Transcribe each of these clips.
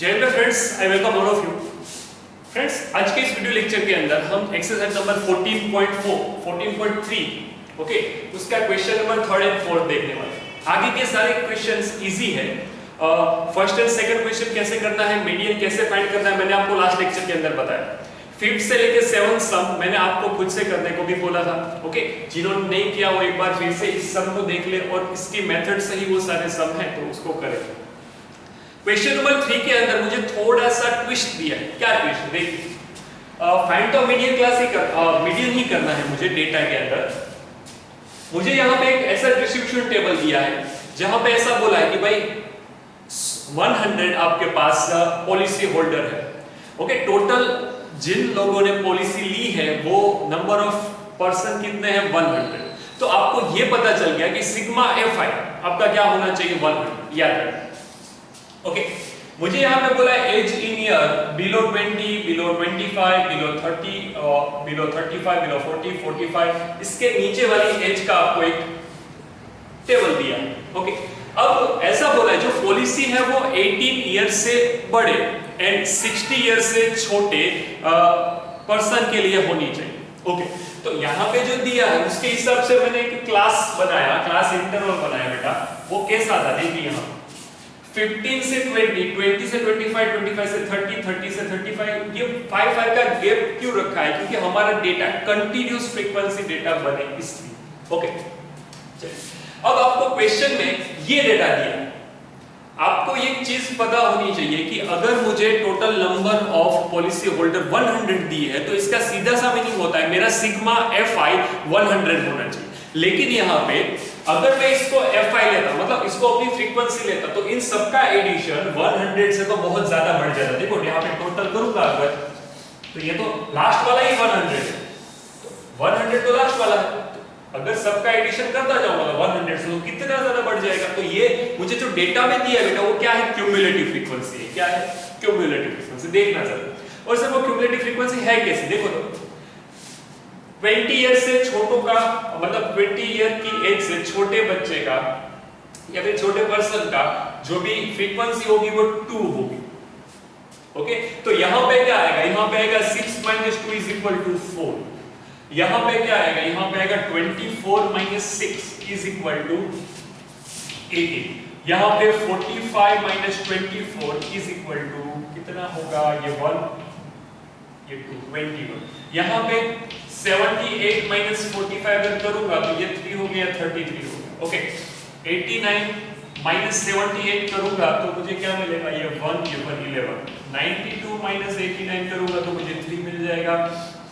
जय Hind friends, I welcome all of you. Friends, आज के इस वीडियो लेक्चर के अंदर हम एक्सरसाइज नंबर 14.4, 14.3 ओके, उसका क्वेश्चन नंबर 3 एंड 4 देखने वाले। आगे के सारे क्वेश्चंस इजी है। फर्स्ट एंड सेकंड क्वेश्चन कैसे करना है, मीडियन कैसे फाइंड करना है, मैंने आपको लास्ट लेक्चर के अंदर बताया। फिफ्थ से लेके 7th सम मैंने आपको खुद से करने को भी बोला था। ओके, जिन्होंने नहीं किया वो एक बार फिर से इस सम को देख ले और इसकी मेथड से ही वो सारे सम है तो उसको करें। क्वेश्चन नंबर 3 के अंदर मुझे थोड़ा सा ट्विस्ट दिया है। क्या ट्विस्ट? देखिए, फाइंड द मीडियन क्लास ही मीडियन ही करना है मुझे डेटा के अंदर। मुझे यहाँ पे एक ऐसा डिस्ट्रीब्यूशन टेबल दिया है जहां पे ऐसा बोला है कि भाई 100 आपके पास पॉलिसी होल्डर है। ओके, टोटल जिन लोगों ने पॉलिसी ली है वो नंबर ऑफ पर्सन कितने हैं, 100। तो आपको ये पता चल गया कि सिग्मा एफ आई आपका क्या होना चाहिए, 100। याद रखना। ओके, मुझे यहाँ पे बोला age in year below 20, below 25, below 30, below 35, below 40, 45। इसके नीचे वाली एज का आपको एक टेबल दिया। ओके, अब ऐसा बोला है जो पॉलिसी है वो 18 ईयर से बड़े एंड 60 ईयर से छोटे पर्सन के लिए होनी चाहिए। ओके, तो यहाँ पे जो दिया है उसके हिसाब से मैंने एक क्लास बनाया, क्लास इंटरवल बनाया बेटा। वो कैसा था देखिए, यहाँ 15 से 20, 20 से 25, 25 से 30, 30 से 35। ये 5 का गैप क्यों रखा है? क्योंकि हमारा डेटा कंटीन्यूअस फ्रीक्वेंसी डेटा बने इसलिए। ओके, अब आपको क्वेश्चन में ये डेटा दिया, आपको एक चीज पता होनी चाहिए कि अगर मुझे total number of policy holder 100 दी है तो इसका सीधा सा मीनिंग होता है मेरा सिग्मा एफ आई 100 होना चाहिए। लेकिन यहाँ पे अगर मैं इसको एफ आई लेता, मतलब इसको अपनी फ्रीक्वेंसी लेता, तो इन सबका एडिशन 100 से तो बहुत ज्यादा बढ़ जाता। देखो यहाँ पे टोटल करूंगा अगर, तो ये तो लास्ट वाला ही 100 है, तो 100 तो लास्ट वाला है। अगर सबका एडिशन करता जाऊंगा 100 से तो कितना ज्यादा बढ़ जाएगा। तो ये मुझे जो डेटा में दिया है बेटा वो क्या है, क्यूमुलेटिव फ्रीक्वेंसी है। क्या है? Cumulative frequency. देखना जरा। और सर वो क्यूमुलेटिव फ्रीक्वेंसी है कैसे, देखो तो 20 ईयर से छोटों का, मतलब 20 ईयर की एज से छोटे बच्चे का या फिर छोटे पर्सन का जो भी फ्रीक्वेंसी होगी वो 2 होगी। ओके, तो यहां पे क्या आएगा, यहां पे आएगा 6 - 2 = 4। यहां पे क्या आएगा, यहां पे आएगा 24 - 6 = 18। यहां पे 45 - 24 = कितना होगा, ये 1, ये 2, 21। यहां पे 78 - 45 अगर करूंगा तो ये 3 हो गया, 33 हो गया। ओके, 89 - 78 करूंगा तो मुझे क्या मिलेगा, ये 1, ये 1, 11। 92 - 89 करूंगा तो मुझे 3 मिल जाएगा।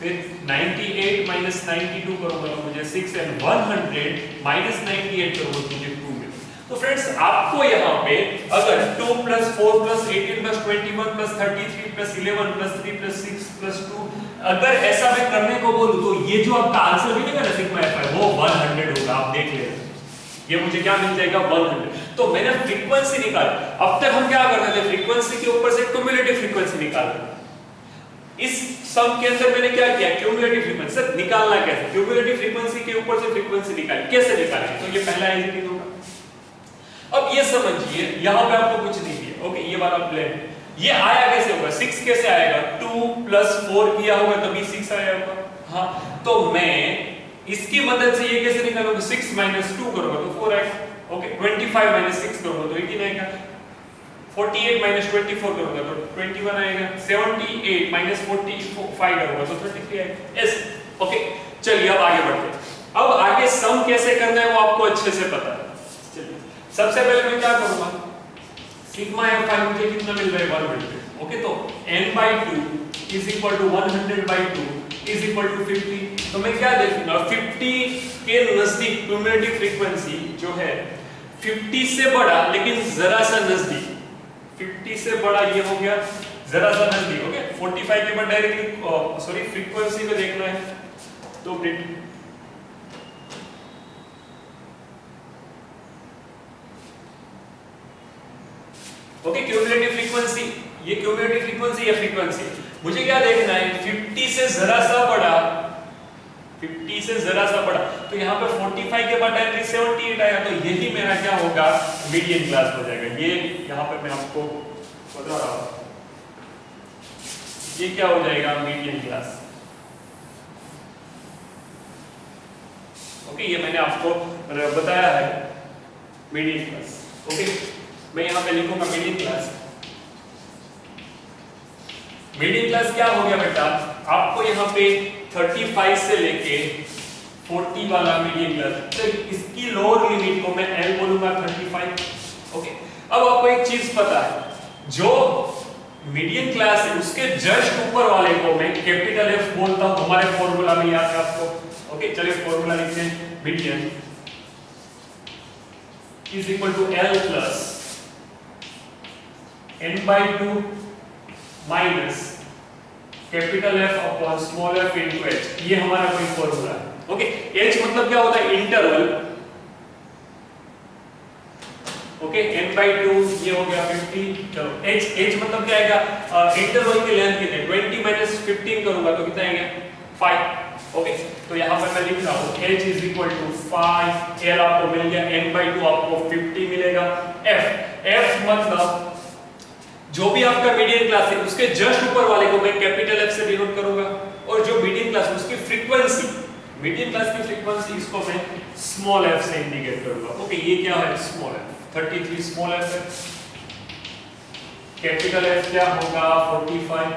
फिर 98 - 92 करूंगा तो मुझे 6 एंड 100 - 98 करूंगा तो मुझे 2 मिलेगा। तो फ्रेंड्स, आपको यहाँ पे अगर 2 + 4 + 18 + 21 + 33 + 11 + 3 + 6 + 2 अगर ऐसा मैं करने को बोलूं तो ये जो आपका आंसर मिलेगा ना सिग्मा एफ आई वो 100 होगा। आप देख लेना, ये मुझे क्या मिल जाएगा, 100। तो मैंने फ्रीक्वेंसी निकाली। अब तक हम क्या करते थे, फ्रीक्वेंसी के ऊपर से क्यूमुलेटिव फ्रीक्वेंसी निकालते थे। इस सम के अंदर मैंने क्या किया, क्यूमुलेटिव फ्रीक्वेंसी। सर निकालना कैसे, क्यूमुलेटिव फ्रीक्वेंसी के ऊपर से फ्रीक्वेंसी निकाली, कैसे निकालें? तो ये पहला एग्जांपल होगा। अब ये समझिए, यहां पे आपको कुछ नहीं दिया। ओके, ये वाला प्लेन ये आया कैसे होगा, 6 कैसे आएगा, 2 + 4 किया होगा तभी 6 आया होगा। हाँ, तो मैं इसकी मदद से ये कैसे निकालूंगा, 6 - 2 करूंगा तो 4 आएगा। ओके, 25 - 6 करूंगा तो 18 आएगा। 48 - 24 करूंगा तो 21 आएगा। 78 - 45 करूंगा तो 33 आएगा। यस, ओके, चलिए अब आगे बढ़ते हैं। अब आगे सम कैसे करना है वो आपको अच्छे से पता है। चलिए, सबसे पहले मैं क्या करूंगा, सिग्मा एफ आई मुझे कितना मिल रहा है, 100। ओके, तो n/2 = 100/2 = 50। तो मैं क्या देखूंगा, 50 के नजदीक क्यूमुलेटिव फ्रीक्वेंसी जो है 50 से बड़ा लेकिन जरा सा नजदीक, 50 से बड़ा ये हो गया, जरा सा नजदीक। ओके, 45 के बाद डायरेक्टली सॉरी फ्रीक्वेंसी में देखना है तो ओके, क्यूमुलेटिव फ्रीक्वेंसी, ये क्यूमुलेटिव फ्रीक्वेंसी या फ्रीक्वेंसी मुझे क्या देखना है, 50 से जरा सा बड़ा, 50 से जरा सा बड़ा। तो यहाँ पे 45 के बाद डायरेक्टली 78 आया, तो यही मेरा क्या होगा, मीडियन क्लास हो जाएगा। ये यहाँ पे मैं आपको बता रहा हूं, ये क्या हो जाएगा मीडियन क्लास। ओके, ये मैंने आपको बताया है मीडियन क्लास। ओके, मैं यहां पे लिखूंगा मीडियन क्लास। मीडियन क्लास क्या हो गया बेटा, आपको यहाँ पे 35 से लेके 40 वाला मीडियन क्लास, तो इसकी लोअर लिमिट को मैं L बोलूंगा 35। ओके, अब आपको एक चीज पता है, जो मीडियन क्लास है उसके जस्ट ऊपर वाले को मैं कैपिटल F बोलता हूं, हमारे फॉर्मूला में याद है आपको। ओके, चलिए फॉर्मूला लिखते हैं, median is equal to L plus n/2 minus capital F upon small f into h। ये हमारा कोई फॉर्मूला है। ओके, h मतलब क्या होता है, इंटरवल। ओके, n/2 ये हो गया 50। चलो h मतलब क्या आएगा, इंटरवल की लेंथ कितनी, 20 माइनस 15 करूंगा तो कितना आएगा 5। ओके, तो यहां पर मैं लिख रहा हूं h is equal to 5, l आपको मिल गया, n/2 आपको 50 मिलेगा, f मतलब जो भी आपका मीडियन क्लास है उसके जस्ट ऊपर वाले को मैं कैपिटल F से डिनोट करूंगा, और जो मीडियन क्लास है उसकी फ्रीक्वेंसी, मीडियन क्लास की फ्रीक्वेंसी, इसको मैं स्मॉल f से इंडिकेट करूंगा। ओके, ये क्या है, स्मॉल f, 33 स्मॉल f है, कैपिटल F क्या होगा 45।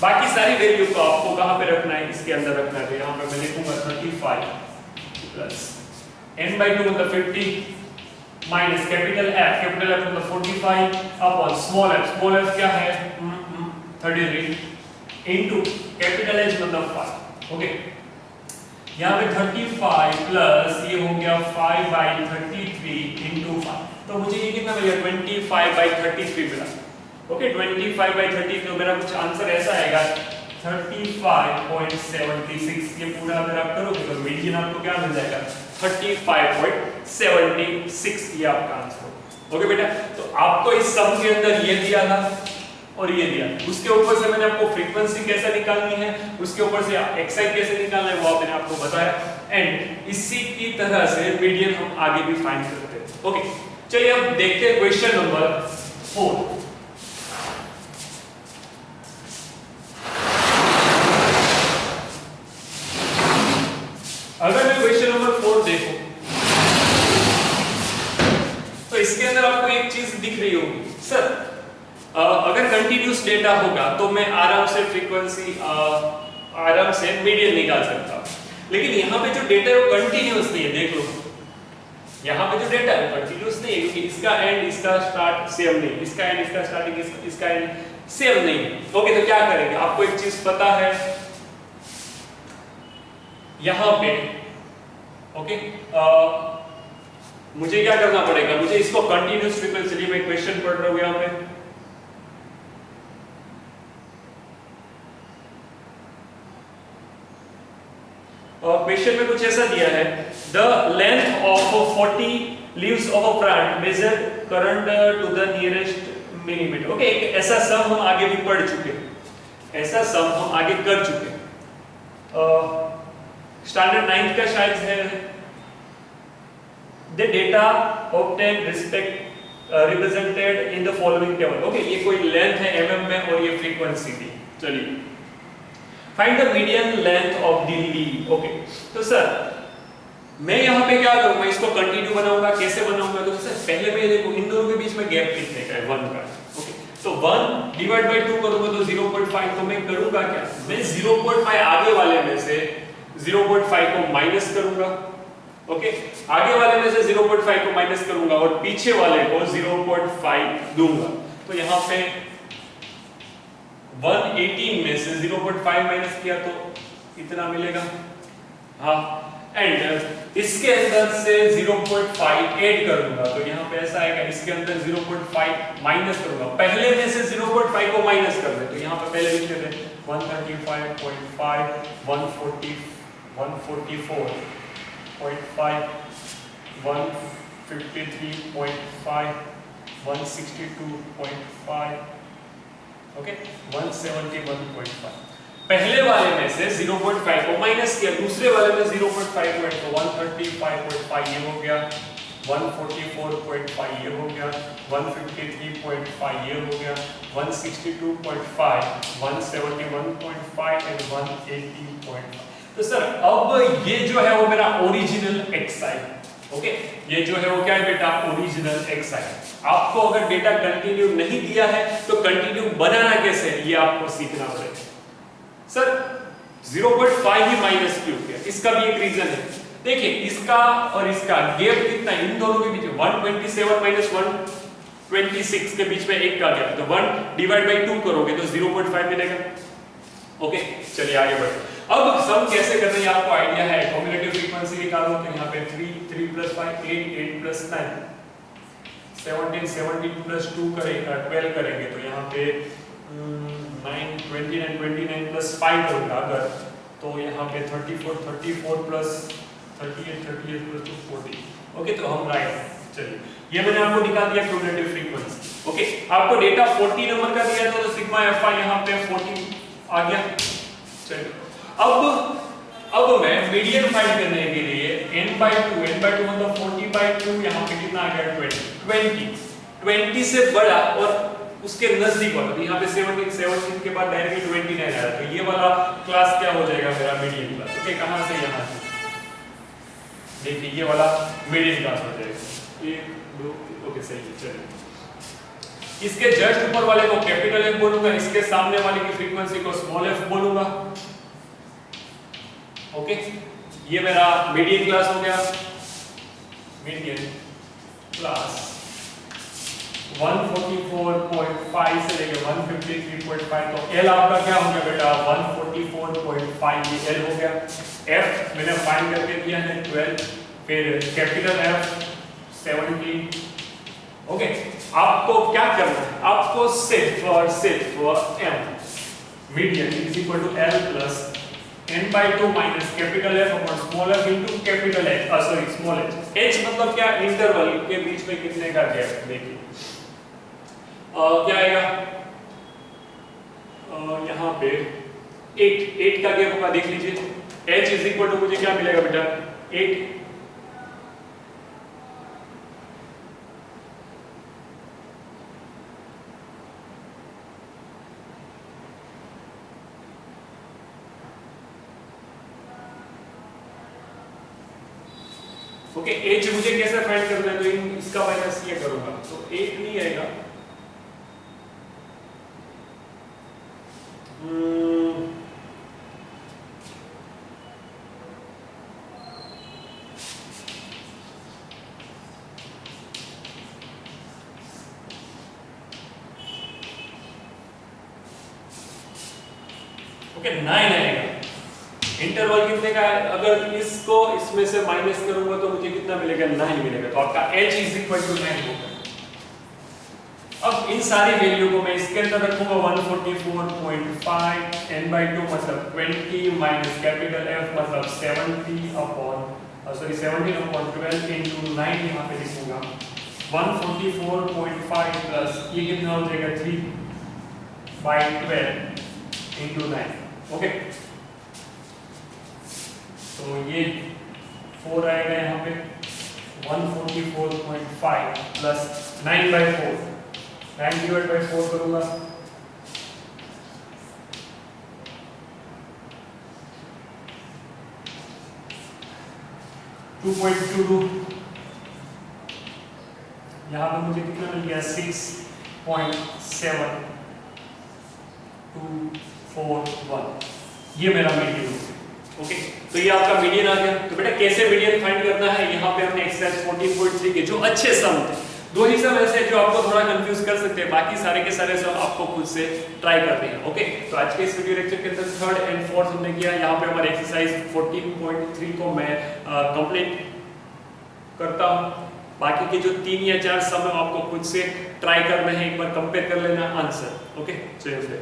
बाकी सारी वैल्यू को आपको कहां पे रखना है, इसके अंदर रखना है। यहां पे मैं लिखूंगा 35 प्लस n/2 मतलब 50 माइनस कैपिटल F मतलब 45 अपॉन स्मॉल f क्या है 33 इनटू कैपिटल H मतलब 5। ओके, यहाँ पे 35 प्लस ये हो गया 5/33 इनटू 5, तो मुझे ये कितना मिलेगा 25/33 मिला। ओके, 25/33, तो मेरा कुछ आंसर ऐसा आएगा 35.76। ये पूरा अगर आप करोगे तो मीडियन आपको क्या मिल जाएगा 35.76, ये आपका आंसर होगा। ओके बेटा, तो आपको इस सम के अंदर ये दिया था और ये दिया, उसके ऊपर से मैंने आपको फ्रीक्वेंसी कैसे निकालनी है, उसके ऊपर से एक्साइट कैसे निकालना है वो मैंने आपको बताया, एंड इसी की तरह से मीडियन हम आगे भी फाइंड करते हैं। ओके, चलिए अब देखते हैं क्वेश्चन नंबर 4। अगर मैं क्वेश्चन नंबर 4 देखूं तो इसके अंदर आपको एक चीज दिख रही होगी, सर अगर कंटिन्यूस डेटा होगा तो मैं आराम से फ्रीक्वेंसी आराम से मीडियन निकाल सकता हूं, लेकिन यहाँ पे जो डेटा है वो कंटिन्यूस नहीं है। देख लो, यहाँ पे जो डेटा है वो कंटिन्यूस नहीं है, क्योंकि इसका एंड इसका स्टार्ट सेम नहीं, इसका एंड इसका स्टार्टिंग इसका एंड सेम नहीं है। ओके, तो क्या करेंगे, आपको एक चीज पता है यहां पे, ओके, मुझे क्या करना पड़ेगा, मुझे इसको कंटिन्यूस फ्रीक्वेंसी, चलिए मैं क्वेश्चन पढ़ रहा हूं यहां पे, क्वेश्चन में कुछ ऐसा दिया है, the length of 40 leaves of a plant measured correct to the nearest millimetre. Okay, एक ऐसा सम हम आगे भी पढ़ चुके, ऐसा सम हम आगे कर चुके, स्टैंडर्ड 9th का शायद है। The data obtain represented in the following table. Okay, ये कोई लेंथ है mm में और ये फ्रीक्वेंसी थी। चलिए, find the median length of the leave. Okay, तो सर मैं यहाँ पे क्या करूंगा, इसको कंटिन्यू बनाऊंगा, कैसे बनाऊंगा, तो सर पहले मैं देखो इन दोनों के बीच में गैप कितने का है, 1 का। ओके, तो 1 डिवाइड बाय 2 करूंगा तो 0.5, तो मैं करूंगा क्या, मैं 0.5 आगे वाले में से 0.5 को माइनस करूंगा। ओके, आगे वाले में से 0.5 को माइनस करूंगा और पीछे वाले को 0.5 दूंगा, तो यहाँ पे 118 में से 0.5 माइनस किया तो इतना मिलेगा। हाँ, एंड इसके अंदर से 0.5 ऐड करूंगा तो यहाँ पे ऐसा आएगा, इसके अंदर 0.5 माइनस करूंगा, पहले में से 0.5 को माइनस कर दे, तो यहाँ पे पहले लिख लेते हैं 135.5, 144.5, 153.5, 162.5, ओके, 171.5। पहले वाले में से 0.5 को माइनस किया, दूसरे वाले में 0.5 तो 135.5 ये हो गया, 144.5 ये हो गया, 153.5 ये हो गया, 162.5, 171.5 एंड 180.5। तो सर अब ये जो है वो मेरा ओरिजिनल एक्स है। ओके, ये जो है वो क्या है बेटा, ओरिजिनल एक्स है। आपको अगर डेटा कंटिन्यू नहीं दिया है तो कंटिन्यू बनाना कैसे है ये आपको सीखना पड़ेगा। सर 0.5 ही माइनस क्यों किया, इसका भी एक रीजन है। देखिए इसका और इसका गैप कितना है, इन दोनों के बीच 127 माइनस 126 के बीच में एक का गैप, तो 1 डिवाइड बाई 2 करोगे तो 0.5 मिलेगा। ओके, चलिए आगे बढ़ते। अब सम कैसे करना है आपको आइडिया है, कॉम्बिनेटिव फ्रीक्वेंसी निकालो तो यहाँ पे 3 प्लस 5 8 8 प्लस 9 17 17 प्लस 2 करेंगे 12 करेंगे तो यहाँ पे 9 29 प्लस 5 होगा अगर, तो यहाँ पे 34 प्लस 38 प्लस 2 40। ओके, तो हम राइट, चलिए ये मैंने आपको निकाल दिया कॉम्बिनेटिव फ्रीक्वेंसी। ओके, आपको डेटा 40 नंबर का दिया था तो सिग्मा एफ आई यहाँ पे 40 आ गया। चलिए अब मैं मीडियन फाइंड करने के लिए n/2 मतलब 40/2 यहाँ पे कितना आ गया 20 से बड़ा और उसके नजदीक वाला, तो यहाँ पे 17 के बाद डायरेक्टली 29 आ रहा है, तो ये वाला क्लास क्या हो जाएगा मेरा मीडियन क्लास। ओके, कहाँ से, यहाँ से देखिए ये वाला मीडियन क्लास हो जाएगा 1 2। ओके सही है, चलिए इसके जस्ट ऊपर वाले को कैपिटल एफ बोलूंगा, इसके सामने वाले की फ्रीक्वेंसी को स्मॉल एफ बोलूंगा। ओके, ये मेरा मीडियन क्लास हो गया, मीडियन क्लास 144.5 से लेके 153.5, तो एल आपका क्या हो गया बेटा 144.5, ये एल हो गया। एफ मैंने फाइंड करके दिया है 12, फिर कैपिटल एफ 17। ओके, आपको क्या करना है, आपको सिर्फ और सिर्फ M median is equal to L plus n/2 minus capital F upon small F into capital H, sorry small H. H मतलब क्या, इंटरवल के बीच में कितने का गैप। देखिए क्या आएगा यहाँ पे 8 का गैप होगा, देख लीजिए h इज इक्वल टू मुझे क्या मिलेगा बेटा 8। ओके, h मुझे कैसे फाइंड करना है, तो इसका माइनस ये करूंगा तो 8 नहीं आएगा, ओके 9 आएगा। इंटरवल कितने का है, अगर इसको इसमें से माइनस करूंगा तो मुझे कितना मिलेगा 9 मिलेगा, तो आपका h इज इक्वल टू 9 होगा। अब इन सारी वैल्यू को मैं इसके अंदर रखूंगा 144.5 n/2 मतलब 20 माइनस कैपिटल F मतलब 17 अपॉन 12 into 9 यहाँ पे लिखूंगा 144.5 प्लस ये कितना हो जाएगा 3/12 into 9। ओके, तो ये 4 आएगा यहाँ पे 144.5 प्लस 9/4, 9 डिवाइड बाई 4 करूंगा 2.22, यहाँ पे मुझे कितना मिल गया 6.7241, ये मेरा मीडियन है। ओके, तो ये आपका मीडियन आ गया। तो बेटा कैसे मीडियन फाइंड करना है, यहाँ पे हमने एक्सरसाइज 14.3 के जो अच्छे सम थे, दो ही सम ऐसे जो आपको थोड़ा कंफ्यूज कर सकते हैं, बाकी सारे के सारे सम आपको खुद से ट्राई करते हैं। ओके, तो आज के इस वीडियो लेक्चर के अंदर 3rd and 4th हमने किया। यहाँ पे हमारे एक्सरसाइज 14.3 को मैं कंप्लीट करता हूँ, बाकी के जो 3 या 4 सम आपको खुद से ट्राई करना है, एक बार कंपेयर कर लेना आंसर। ओके, चलिए